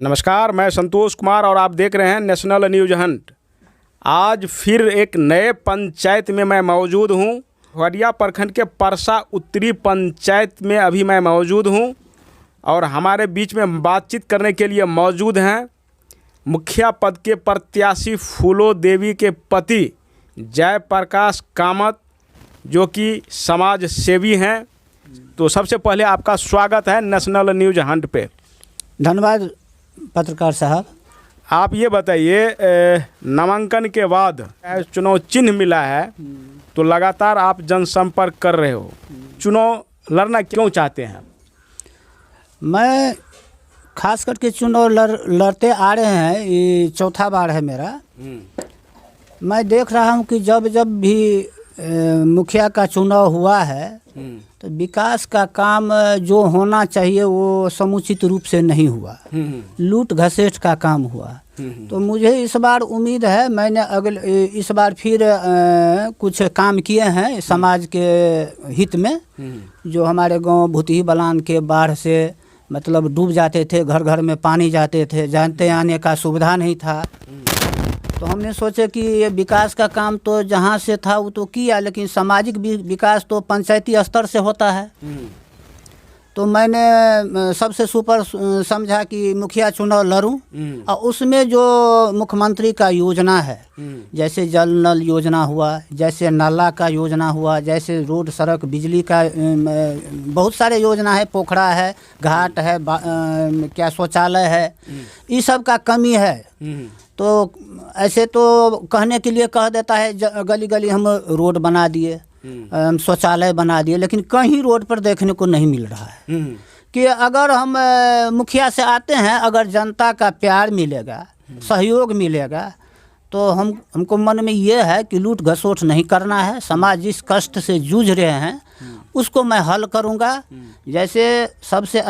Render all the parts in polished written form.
नमस्कार, मैं संतोष कुमार और आप देख रहे हैं नेशनल न्यूज हंट। आज फिर एक नए पंचायत में मैं मौजूद हूं। खगड़िया प्रखंड के परसा उत्तरी पंचायत में अभी मैं मौजूद हूं और हमारे बीच में बातचीत करने के लिए मौजूद हैं मुखिया पद के प्रत्याशी फूलो देवी के पति जयप्रकाश कामत, जो कि समाज सेवी हैं। तो सबसे पहले आपका स्वागत है नेशनल न्यूज हंट पे। धन्यवाद पत्रकार साहब। आप ये बताइए, नामांकन के बाद चुनाव चिन्ह मिला है तो लगातार आप जनसंपर्क कर रहे हो, चुनाव लड़ना क्यों चाहते हैं? मैं खास करके चुनाव लड़ते आ रहे हैं, ये चौथा बार है मेरा। मैं देख रहा हूँ कि जब जब भी मुखिया का चुनाव हुआ है तो विकास का काम जो होना चाहिए वो समुचित रूप से नहीं हुआ, लूट घसेट का काम हुआ। तो मुझे इस बार उम्मीद है, मैंने इस बार फिर कुछ काम किए हैं समाज के हित में। जो हमारे गांव भूतही बलान के बाढ़ से मतलब डूब जाते थे, घर घर में पानी जाते थे, जानते आने का सुविधा नहीं था। तो हमने सोचे कि ये विकास का काम तो जहाँ से था वो तो किया, लेकिन सामाजिक विकास तो पंचायती स्तर से होता है। तो मैंने सबसे सुपर समझा कि मुखिया चुनाव लड़ूं और उसमें जो मुख्यमंत्री का योजना है, जैसे जल नल योजना हुआ, जैसे नाला का योजना हुआ, जैसे रोड सड़क बिजली का बहुत सारे योजना है, पोखरा है, घाट है, क्या शौचालय है, ये सब का कमी है। तो ऐसे तो कहने के लिए कह देता है गली गली हम रोड बना दिए, शौचालय बना दिए, लेकिन कहीं रोड पर देखने को नहीं मिल रहा है। कि अगर हम मुखिया से आते हैं, अगर जनता का प्यार मिलेगा, सहयोग मिलेगा, तो हमको मन में ये है कि लूट घसोट नहीं करना है। समाज जिस कष्ट से जूझ रहे हैं उसको मैं हल करूँगा। जैसे सबसे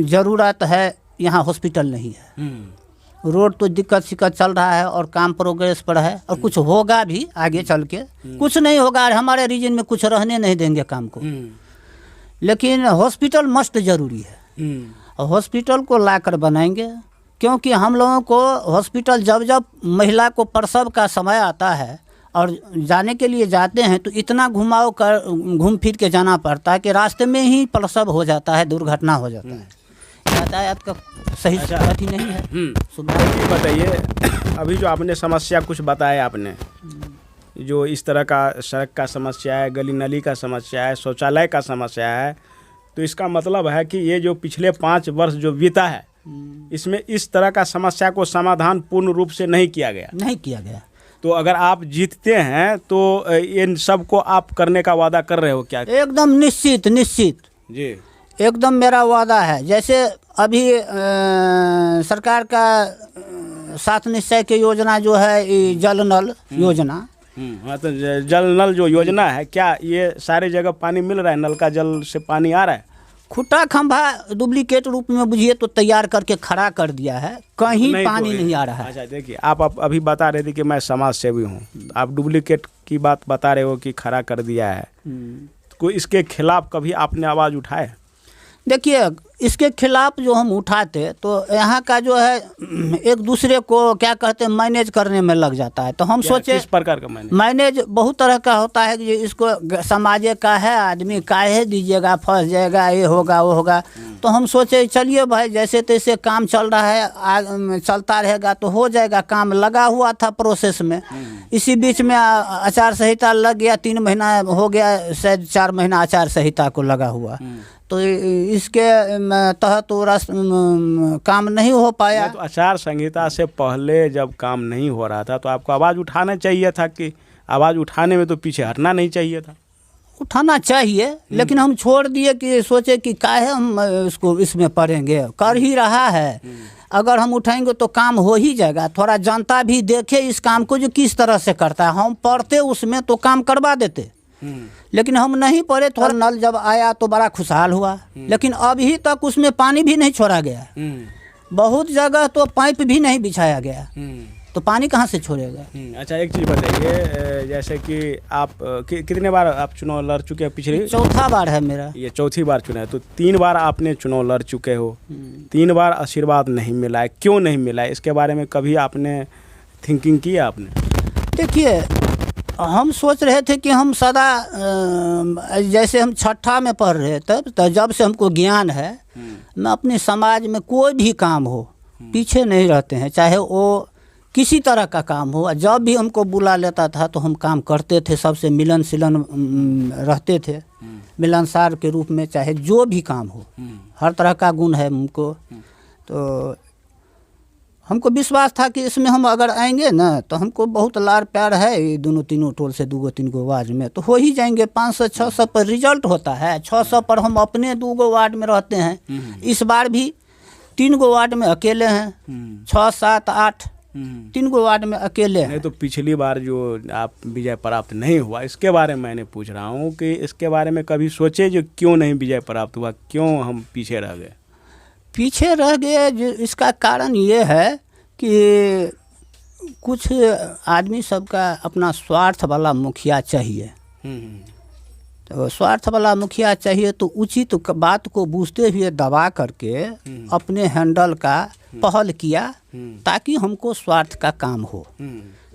ज़रूरत है, यहाँ हॉस्पिटल नहीं है, रोड तो दिक्कत शिक्कत चल रहा है और काम प्रोग्रेस पर है, और कुछ होगा भी आगे चल के। कुछ नहीं होगा, हमारे रीजन में कुछ रहने नहीं देंगे काम को, लेकिन हॉस्पिटल मस्ट जरूरी है। हॉस्पिटल को लाकर बनाएंगे, क्योंकि हम लोगों को हॉस्पिटल जब जब महिला को प्रसव का समय आता है और जाने के लिए जाते हैं तो इतना घूम फिर के जाना पड़ता है कि रास्ते में ही प्रसव हो जाता है, दुर्घटना हो जाता है। यातायात का सही अथी नहीं है। ये बताइए, अभी जो आपने समस्या कुछ बताया, आपने जो इस तरह का सड़क का समस्या है, गली नली का समस्या है, शौचालय का समस्या है, तो इसका मतलब है कि ये जो पिछले 5 वर्ष जो बीता है इसमें इस तरह का समस्या को समाधान पूर्ण रूप से नहीं किया गया। तो अगर आप जीतते हैं तो इन सब को आप करने का वादा कर रहे हो क्या? एकदम निश्चित जी, एकदम मेरा वादा है। जैसे अभी सरकार का 7 निश्चय के योजना जो है, जल नल योजना। हाँ, तो जल नल जो योजना है, क्या ये सारे जगह पानी मिल रहा है? नल का जल से पानी आ रहा है? खुटा खंभा डुप्लीकेट रूप में बुझिए तो तैयार करके खड़ा कर दिया है, कहीं पानी नहीं आ रहा है। अच्छा, देखिए, आप अभी बता रहे थे कि मैं समाज सेवी हूँ, आप डुप्लीकेट की बात बता रहे हो कि खड़ा कर दिया है। तो इसके खिलाफ कभी आपने आवाज़ उठाए? देखिए, इसके खिलाफ जो हम उठाते तो यहाँ का जो है एक दूसरे को क्या कहते हैं मैनेज करने में लग जाता है। तो हम सोचे किस प्रकार का मैनेज बहुत तरह का होता है कि इसको समाज का है, आदमी काहे दीजिएगा, फंस जाएगा, ये होगा वो होगा। तो हम सोचे चलिए भाई, जैसे तैसे काम चल रहा है, चलता रहेगा तो हो जाएगा। काम लगा हुआ था प्रोसेस में, इसी बीच में आचार संहिता लग गया, 3 महीना हो गया, शायद 4 महीना आचार संहिता को लगा हुआ। तो इसके तहत तो काम नहीं हो पाया। तो आचार संहिता से पहले जब काम नहीं हो रहा था तो आपको आवाज़ उठाना चाहिए था, कि आवाज़ उठाने में तो पीछे हटना नहीं चाहिए था? उठाना चाहिए, लेकिन हम छोड़ दिए कि सोचे कि काहे हम इसको इसमें पड़ेंगे, कर ही रहा है। अगर हम उठाएंगे तो काम हो ही जाएगा। थोड़ा जनता भी देखे इस काम को जो किस तरह से करता है। हम पढ़ते उसमें तो काम करवा देते, लेकिन हम नहीं पढ़े। थोड़ा नल जब आया तो बड़ा खुशहाल हुआ, लेकिन अभी तक उसमें पानी भी नहीं छोड़ा गया। बहुत जगह तो पाइप भी नहीं बिछाया गया। तो तो पानी कहाँ से छोड़ेगा। अच्छा, एक चीज़ बताइए, जैसे कि आप कितने बार आप चुनाव लड़ चुके हैं? पिछली चौथा बार है मेरा। ये चौथी बार चुना है, तो 3 बार आपने चुनाव लड़ चुके हो, 3 बार आशीर्वाद नहीं मिला है, क्यों नहीं मिला है? इसके बारे में कभी आपने थिंकिंग किया आपने? देखिए, हम सोच रहे थे कि हम सदा जैसे हम छठा में पढ़ रहे तब, तो जब से हमको ज्ञान है, मैं अपने समाज में कोई भी काम हो पीछे नहीं रहते हैं, चाहे वो किसी तरह का काम हो। जब भी हमको बुला लेता था तो हम काम करते थे, सबसे मिलन सिलन रहते थे, मिलनसार के रूप में, चाहे जो भी काम हो, हर तरह का गुण है हमको। तो हमको विश्वास था कि इसमें हम अगर आएंगे ना तो हमको बहुत लाड़ प्यार है ये दोनों तीनों टोल से, 2-3 वार्ड में तो हो ही जाएंगे। 500-600 पर रिजल्ट होता है, 600 पर हम अपने 2 वार्ड में रहते हैं। इस बार भी 3 वार्ड में अकेले हैं, 6, 7, 8 3 वार्ड में अकेले हैं। नहीं तो पिछली बार जो आप विजय प्राप्त नहीं हुआ, इसके बारे में मैंने पूछ रहा हूँ कि इसके बारे में कभी सोचे जो क्यों नहीं विजय प्राप्त हुआ, क्यों हम पीछे रह गए? पीछे रह गए जो इसका कारण ये है कि कुछ आदमी सबका अपना स्वार्थ वाला मुखिया चाहिए। तो स्वार्थ वाला मुखिया चाहिए तो उचित बात को बूझते हुए दबा करके अपने हैंडल का पहल किया ताकि हमको स्वार्थ का काम हो,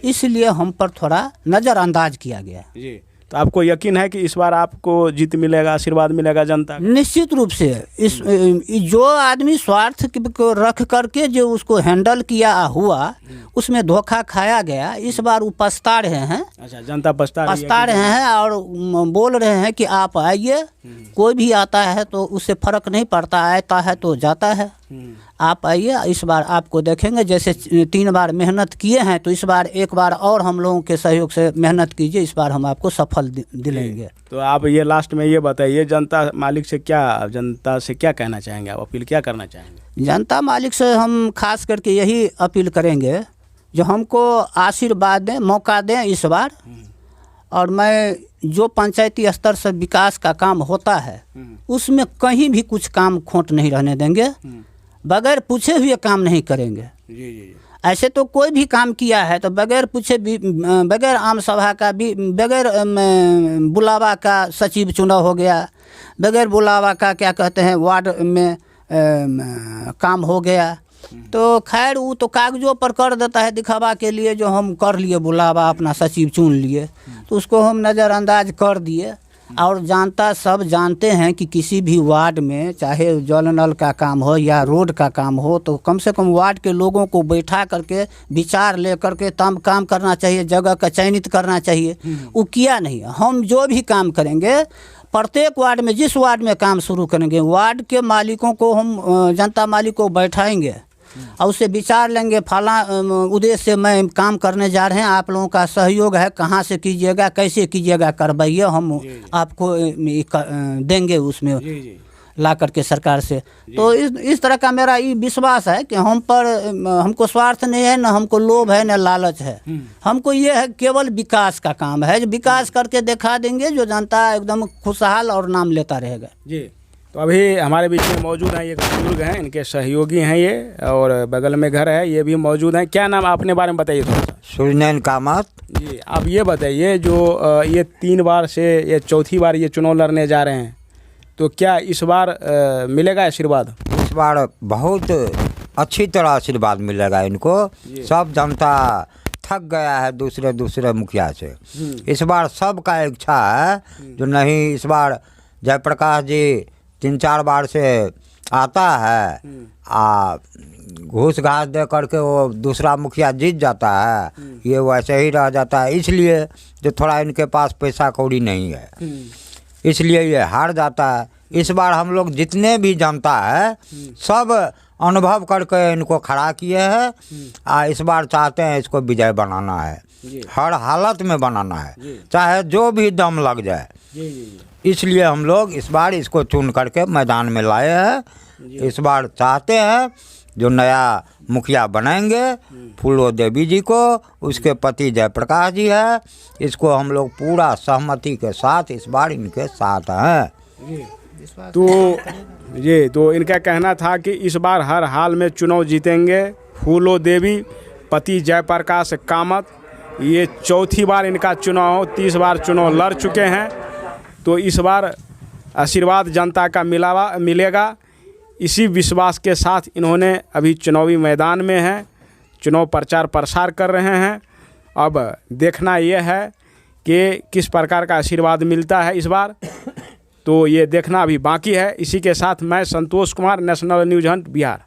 इसलिए हम पर थोड़ा नज़रअंदाज किया गया। जी, तो आपको यकीन है कि इस बार आपको जीत मिलेगा, आशीर्वाद मिलेगा जनता का? निश्चित रूप से। इस जो आदमी स्वार्थ को रख करके जो उसको हैंडल किया हुआ, उसमें धोखा खाया गया, इस बार वो पछता रहे हैं। अच्छा, जनता पछता रहे हैं और बोल रहे हैं कि आप आइए, कोई भी आता है तो उससे फर्क नहीं पड़ता, आता है तो जाता है, आप आइए, इस बार आपको देखेंगे। जैसे 3 बार मेहनत किए हैं तो इस बार एक बार और हम लोगों के सहयोग से मेहनत कीजिए, इस बार हम आपको सफल दिलाएंगे। तो आप ये लास्ट में ये बताइए, जनता मालिक से जनता से क्या कहना चाहेंगे, आप अपील क्या करना चाहेंगे? जनता मालिक से हम खास करके यही अपील करेंगे जो हमको आशीर्वाद दें, मौका दें इस बार, और मैं जो पंचायती स्तर से विकास का काम होता है उसमें कहीं भी कुछ काम खोट नहीं रहने देंगे, बगैर पूछे हुए काम नहीं करेंगे। जी। ऐसे तो कोई भी काम किया है तो बगैर पूछे, बगैर आम सभा का भी, बगैर बुलावा का सचिव चुनाव हो गया, बगैर बुलावा का क्या कहते हैं वार्ड में काम हो गया। तो खैर वो तो कागजों पर कर देता है दिखावा के लिए, जो हम कर लिए बुलावा, अपना सचिव चुन लिए, तो उसको हम नज़रअंदाज कर दिए। और जनता सब जानते हैं कि किसी भी वार्ड में चाहे जल नल का काम हो या रोड का काम हो, तो कम से कम वार्ड के लोगों को बैठा करके विचार ले करके तब काम करना चाहिए, जगह का चयनित करना चाहिए। वो किया नहीं। हम जो भी काम करेंगे प्रत्येक वार्ड में, जिस वार्ड में काम शुरू करेंगे, वार्ड के मालिकों को हम, जनता मालिक को बैठाएंगे और उससे विचार लेंगे, फला उद्देश्य से मैं काम करने जा रहे हैं, आप लोगों का सहयोग है, कहाँ से कीजिएगा, कैसे कीजिएगा, करवाइए, हम आपको देंगे उसमें ला करके सरकार से। तो इस तरह का मेरा ये विश्वास है कि हम पर, हमको स्वार्थ नहीं है, ना हमको लोभ है, ना लालच है। हमको ये है केवल विकास का काम है, जो विकास करके दिखा देंगे, जो जनता एकदम खुशहाल और नाम लेता रहेगा। जी, तो अभी हमारे बीच में मौजूद हैं, ये बुजुर्ग हैं, इनके सहयोगी हैं ये, और बगल में घर है, ये भी मौजूद हैं। क्या नाम, अपने बारे में बताइए थोड़ा सा। सूर्यनयन कामत। जी, आप ये बताइए, जो ये 3 बार से ये चौथी बार ये चुनाव लड़ने जा रहे हैं, तो क्या इस बार मिलेगा आशीर्वाद? इस बार बहुत अच्छी तरह आशीर्वाद मिलेगा इनको। सब जनता थक गया है दूसरे मुखिया से। इस बार सबका इच्छा है जो नहीं, इस बार जयप्रकाश जी 3-4 बार से आता है, घूस घास दे करके वो दूसरा मुखिया जीत जाता है, ये वैसे ही रह जाता है। इसलिए जो थोड़ा इनके पास पैसा कौड़ी नहीं है, इसलिए ये हार जाता है। इस बार हम लोग जितने भी जनता है सब अनुभव करके इनको खड़ा किए हैं। इस बार चाहते हैं इसको विजय बनाना है, हर हालत में बनाना है, चाहे जो भी दम लग जाए। इसलिए हम लोग इस बार इसको चुन करके मैदान में लाए हैं। इस बार चाहते हैं जो नया मुखिया बनेंगे फूलो देवी जी को, उसके पति जयप्रकाश जी है, इसको हम लोग पूरा सहमति के साथ इस बार इनके साथ हैं। तो इनका कहना था कि इस बार हर हाल में चुनाव जीतेंगे, फूलो देवी पति जयप्रकाश कामत, ये चौथी बार इनका चुनाव, 30 बार चुनाव लड़ चुके हैं। तो इस बार आशीर्वाद जनता का मिलेगा, इसी विश्वास के साथ इन्होंने अभी चुनावी मैदान में हैं, चुनाव प्रचार प्रसार कर रहे हैं। अब देखना यह है कि किस प्रकार का आशीर्वाद मिलता है इस बार, तो ये देखना अभी बाकी है। इसी के साथ मैं Santosh Kumar, National News Hunt, Bihar.